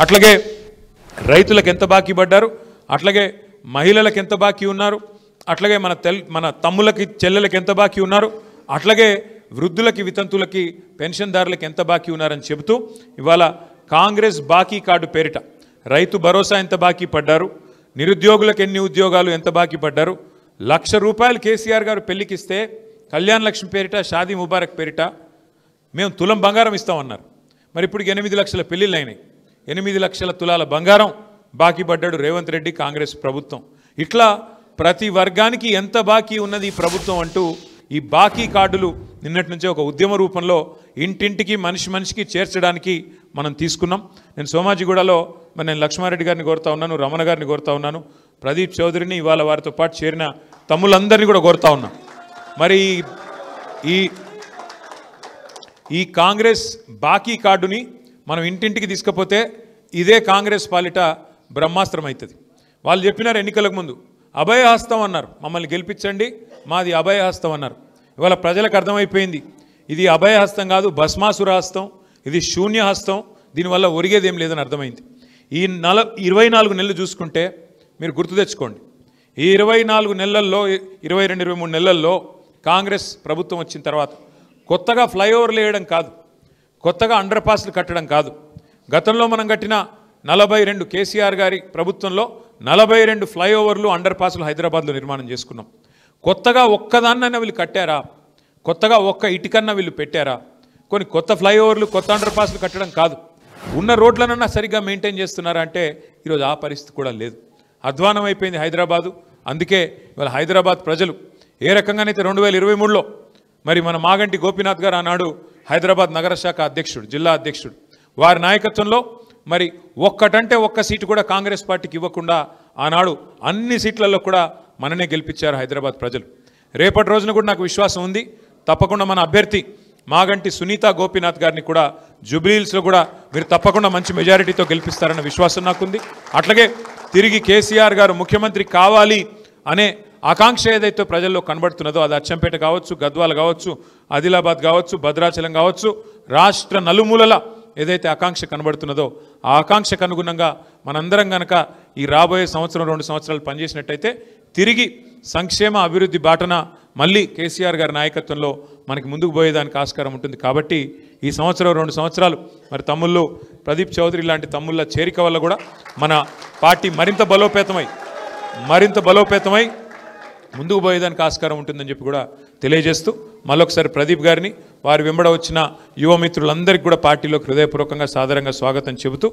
అట్లాగే రైతులకు ఎంత బాకీ పడ్డారు, అట్లాగే మహిళలకు ఎంత బాకీ ఉన్నారు, అట్లాగే మన తమ్ములకి చెల్లెలకు ఎంత బాకీ ఉన్నారు, అట్లాగే వృద్ధులకి వితంతులకి పెన్షన్దారులకు ఎంత బాకీ ఉన్నారని చెబుతూ ఇవాళ కాంగ్రెస్ బాకీ కార్డు పేరిట రైతు భరోసా ఎంత బాకీ పడ్డారు, నిరుద్యోగులకు ఎన్ని ఉద్యోగాలు ఎంత బాకీ పడ్డారు, ₹1,00,000 కేసీఆర్ గారు పెళ్లికిస్తే కళ్యాణ్ లక్ష్మి పేరిట షాదీ ముబారక్ పేరిట మేము తులం బంగారం ఇస్తామన్నారు. మరి ఇప్పుడు 8 లక్షల పెళ్లిళ్ళు అయినాయి. 8 లక్షల తులాల బంగారం బాకీ పడ్డాడు రేవంత్ రెడ్డి కాంగ్రెస్ ప్రభుత్వం. ఇట్లా ప్రతి వర్గానికి ఎంత బాకీ ఉన్నది ఈ ప్రభుత్వం అంటూ ఈ బాకీ కార్డులు నిన్నటి నుంచే ఒక ఉద్యమ రూపంలో ఇంటింటికి మనిషికి చేర్చడానికి మనం తీసుకున్నాం. నేను సోమాజిగూడలో నేను లక్ష్మారెడ్డి గారిని కోరుతా ఉన్నాను, రమణ గారిని కోరుతా ఉన్నాను, ప్రదీప్ చౌదరిని, ఇవాళ వారితో పాటు చేరిన తమ్ముళ్ళందరినీ కూడా కోరుతా ఉన్నాం. మరి ఈ కాంగ్రెస్ బాకీ కార్డుని మనం ఇంటింటికి తీసుకపోతే ఇదే కాంగ్రెస్ పాలిట బ్రహ్మాస్త్రం అవుతుంది. వాళ్ళు చెప్పినారు ఎన్నికలకు ముందు అభయహస్తం అన్నారు, మమ్మల్ని గెలిపించండి మాది అభయహస్తం అన్నారు. ఇవాళ ప్రజలకు అర్థమైపోయింది ఇది అభయహస్తం కాదు, భస్మాసుర హస్తం, ఇది శూన్యహస్తం, దీనివల్ల ఒరిగేదేం లేదని అర్థమైంది. ఈ 24 నెలలు చూసుకుంటే మీరు గుర్తు తెచ్చుకోండి, ఈ 24 నెలల్లో 22-23 నెలల్లో కాంగ్రెస్ ప్రభుత్వం వచ్చిన తర్వాత కొత్తగా ఫ్లైఓవర్లు వేయడం కాదు, కొత్తగా అండర్ పాస్లు కట్టడం కాదు, గతంలో మనం కట్టిన 42 కేసీఆర్ గారి ప్రభుత్వంలో 42 ఫ్లైఓవర్లు అండర్ పాస్లు హైదరాబాద్లో నిర్మాణం చేసుకున్నాం. కొత్తగా ఒక్కదాన్నైనా వీళ్ళు కట్టారా, కొత్తగా ఒక్క ఇటుకన్నా వీళ్ళు పెట్టారా? కొన్ని కొత్త ఫ్లైఓవర్లు కొత్త అండర్ పాస్లు కట్టడం కాదు, ఉన్న రోడ్లనన్నా సరిగ్గా మెయింటైన్ చేస్తున్నారా అంటే ఈరోజు ఆ పరిస్థితి కూడా లేదు. అధ్వానం అయిపోయింది హైదరాబాదు. అందుకే ఇవాళ హైదరాబాద్ ప్రజలు ఏ రకంగానైతే 2023లో మరి మన మాగంటి గోపీనాథ్ గారు ఆనాడు హైదరాబాద్ నగర శాఖ అధ్యక్షుడు, జిల్లా అధ్యక్షుడు, వారి నాయకత్వంలో మరి ఒక్కటంటే ఒక్క సీటు కూడా కాంగ్రెస్ పార్టీకి ఇవ్వకుండా ఆనాడు అన్ని సీట్లలో కూడా మననే గెలిపించారు హైదరాబాద్ ప్రజలు. రేపటి రోజున కూడా నాకు విశ్వాసం ఉంది, తప్పకుండా మన అభ్యర్థి మాగంటి సునీత గోపీనాథ్ గారిని కూడా జూబ్లీహిల్స్లో కూడా మీరు తప్పకుండా మంచి మెజారిటీతో గెలిపిస్తారన్న విశ్వాసం నాకుంది. అట్లాగే తిరిగి కేసీఆర్ గారు ముఖ్యమంత్రి కావాలి అనే ఆకాంక్ష ఏదైతే ప్రజల్లో కనబడుతున్నదో అది అచ్చంపేట కావచ్చు, గద్వాల కావచ్చు, ఆదిలాబాద్ కావచ్చు, భద్రాచలం కావచ్చు, రాష్ట్ర నలుమూలల ఏదైతే ఆకాంక్ష కనబడుతున్నదో ఆ ఆకాంక్షకు అనుగుణంగా మనందరం కనుక ఈ రాబోయే సంవత్సరం 2 సంవత్సరాలు పనిచేసినట్టయితే తిరిగి సంక్షేమ అభివృద్ధి బాటన మళ్ళీ కేసీఆర్ గారి నాయకత్వంలో మనకి ముందుకు పోయేదానికి ఆస్కారం ఉంటుంది. కాబట్టి ఈ సంవత్సరం 2 సంవత్సరాలు మరి తమ్ముళ్ళు ప్రదీప్ చౌదరి లాంటి తమ్ముళ్ళ చేరిక వల్ల కూడా మన పార్టీ మరింత బలోపేతమై ముందుకు పోయేదానికి ఆస్కారం ఉంటుందని చెప్పి కూడా తెలియజేస్తూ మళ్ళొకసారి ప్రదీప్ గారిని వారి వెంబడ వచ్చిన యువ మిత్రులందరికీ కూడా పార్టీలోకి హృదయపూర్వకంగా సాదరంగా స్వాగతం చెబుతూ